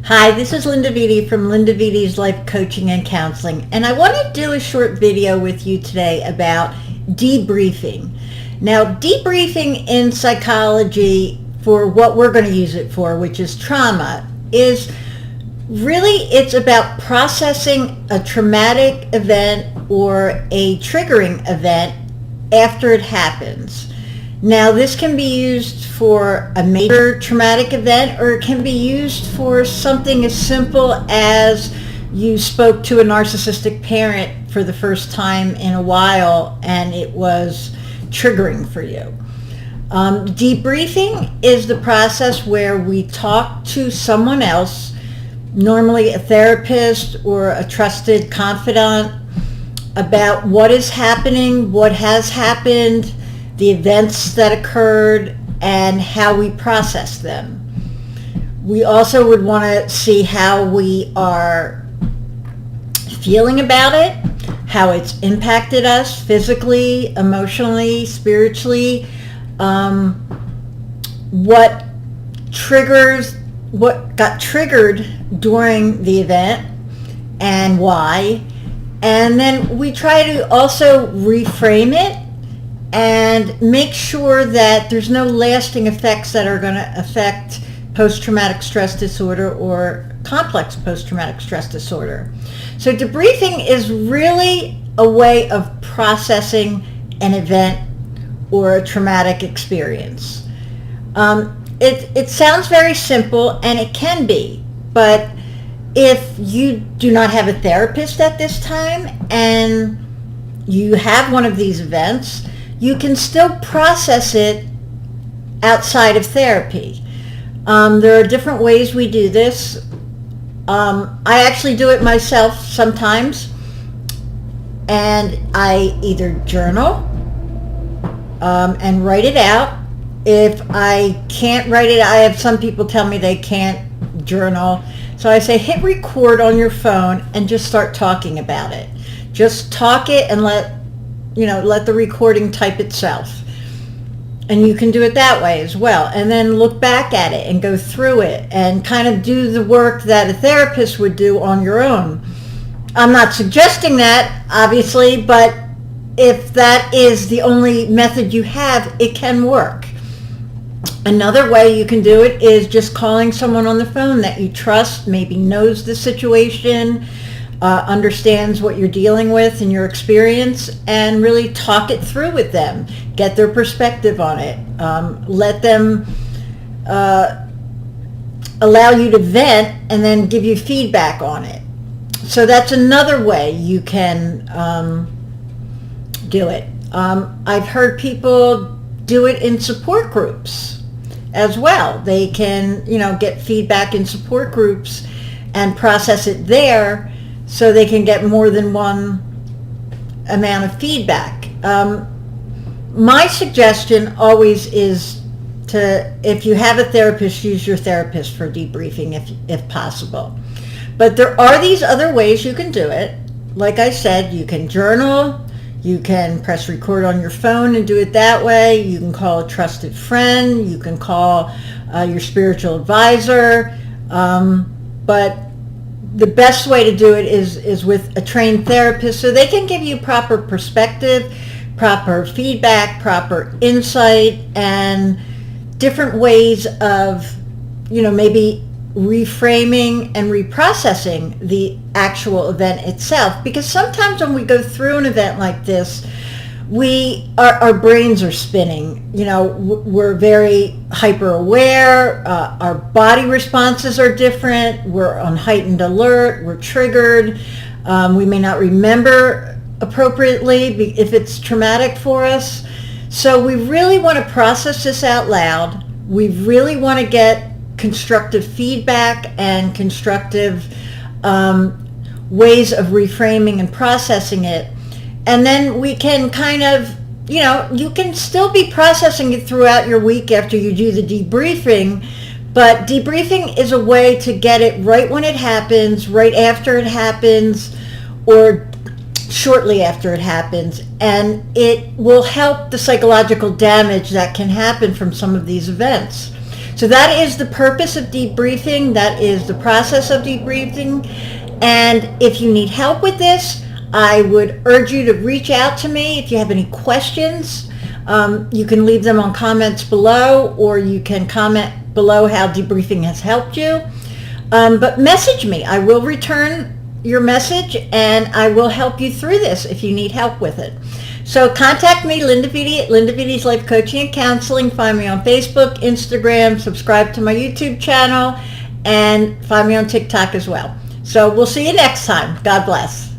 Hi, this is Linda Vidi from Linda Vidi's Life Coaching and Counseling, and I want to do a short video with you today about debriefing. Now, debriefing in psychology, for what we're going to use it for, which is trauma, is really, it's about processing a traumatic event or a triggering event after it happens. Now, this can be used for a major traumatic event, or it can be used for something as simple as you spoke to a narcissistic parent for the first time in a while and it was triggering for you. Debriefing is the process where we talk to someone else, normally a therapist or a trusted confidant, about what is happening, what has happened, the events that occurred, and how we process them. We also would want to see how we are feeling about it, how it's impacted us physically, emotionally, spiritually, what got triggered during the event and why. And then we try to also reframe it and make sure that there's no lasting effects that are going to affect post-traumatic stress disorder or complex post-traumatic stress disorder. So debriefing is really a way of processing an event or a traumatic experience. It sounds very simple, and it can be, but if you do not have a therapist at this time and you have one of these events, you can still process it outside of therapy. There are different ways we do this. I actually do it myself sometimes, and I either journal and write it out. If I can't write it, I have some people tell me they can't journal, so I say hit record on your phone and just start talking about it. Just talk it and let the recording type itself. And you can do it that way as well. And then look back at it and go through it and kind of do the work that a therapist would do on your own. I'm not suggesting that, obviously, but if that is the only method you have, it can work. Another way you can do it is just calling someone on the phone that you trust, maybe knows the situation, understands what you're dealing with and your experience, and really talk it through with them. Get their perspective on it. Let them allow you to vent and then give you feedback on it. So that's another way you can do it. I've heard people do it in support groups as well. They can, get feedback in support groups and process it there, so they can get more than one amount of feedback. My suggestion always is to, if you have a therapist, use your therapist for debriefing if possible. But there are these other ways you can do it. Like I said, you can journal, you can press record on your phone and do it that way. You can call a trusted friend, you can call your spiritual advisor, but the best way to do it is with a trained therapist, so they can give you proper perspective, proper feedback, proper insight, and different ways of, maybe reframing and reprocessing the actual event itself. Because sometimes when we go through an event like this, our brains are spinning. We're very hyper aware. Our body responses are different. We're on heightened alert. We're triggered. We may not remember appropriately if it's traumatic for us. So we really want to process this out loud. We really want to get constructive feedback and constructive ways of reframing and processing it. And then we can kind of, you can still be processing it throughout your week after you do the debriefing, but debriefing is a way to get it right when it happens, right after it happens, or shortly after it happens, and it will help the psychological damage that can happen from some of these events. So that is the purpose of debriefing. That is the process of debriefing. And if you need help with this, I would urge you to reach out to me. If you have any questions, you can leave them on comments below, or you can comment below how debriefing has helped you. But message me. I will return your message, and I will help you through this if you need help with it. So contact me, Linda Vidi, at Linda Vidi's Life Coaching and Counseling. Find me on Facebook, Instagram, subscribe to my YouTube channel, and find me on TikTok as well. So we'll see you next time. God bless.